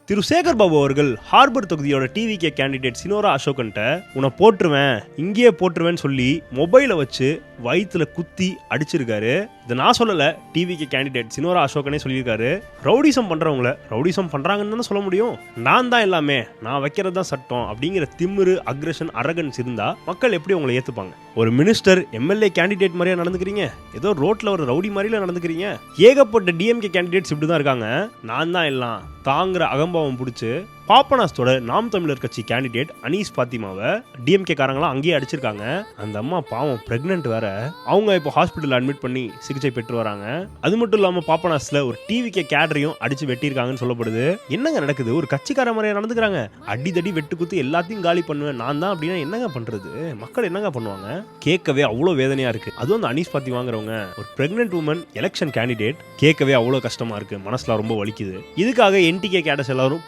திரு சேகர் பாபு அவர்கள் harbour தொகுதியோட TVK candidate சினோரா அசோகன்ட்ட உன்னை போட்டுருவேன் இங்கேயே போட்டுருவேன்னு சொல்லி மொபைலை வச்சு வயிற்றுல குத்தி அடிச்சிருக்காரு. இதை நான் சொல்லலை, டிவிகே கேண்டிடேட் சினோரா அசோகனே சொல்லியிருக்காரு. ரவுடிசம் பண்ணுறவங்கள ரவுடிசம் பண்ணுறாங்கன்னு தானே சொல்ல முடியும். நான் தான் எல்லாமே, நான் வைக்கிறது தான் சட்டம் அப்படிங்கிற திமிரு, அக்ரஷன், அரகன்ஸ் இருந்தால் மக்கள் எப்படி உங்களை ஏற்றுப்பாங்க? ஒரு மினிஸ்டர் எம்எல்ஏ கேண்டிடேட் மாதிரியா நடந்துக்கிறீங்க? ஏதோ ரோட்டில் ஒரு ரவுடி மாதிரில நடந்துக்கிறீங்க. ஏகப்பட்ட டிஎம்கே கேண்டிடேட்ஸ் இப்படி தான் இருக்காங்க. நான் தான் எல்லாம் தாங்கிற அகம்பாவம் பிடிச்சி பாப்பனாஸ்தோட நாம் தமிழர் கட்சி கேண்டிடேட் அனீஸ் பாத்திமாவை டிஎம்கே காரங்களாம் அங்கேயே அடிச்சிருக்காங்க. அந்த அம்மா பாவம் பிரெக்னென்ட் வேற. அவங்க இப்போ ஹாஸ்பிட்டல் அட்மிட் பண்ணி சிகிச்சை பெற்று வராங்க. அது மட்டும் இல்லாம பாப்பனாஸ்ல ஒரு டிவிகே கேடரையும் அடிச்சு வெட்டியிருக்காங்கன்னு சொல்லப்படுது. என்னங்க நடக்குது? ஒரு கட்சிக்கார மாதிரியா நடந்துக்கிறாங்க. அடிதடி வெட்டு குத்து எல்லாத்தையும் காலி பண்ணுவேன் நான் தான் அப்படின்னா என்னங்க பண்றது? மக்கள் என்னங்க பண்ணுவாங்க? கேட்கவே அவ்வளோ வேதனையா இருக்கு. அதுவும் அந்த அனீஸ் பாத்திமாங்கிறவங்க ஒரு பிரெக்னென்ட் உமன் எலெக்ஷன் கேண்டிடேட். கேட்கவே அவ்வளோ கஷ்டமா இருக்கு, மனசுல ரொம்ப வலிக்குது. இதுக்காக என்டிகே கேடர்ஸ் எல்லாரும்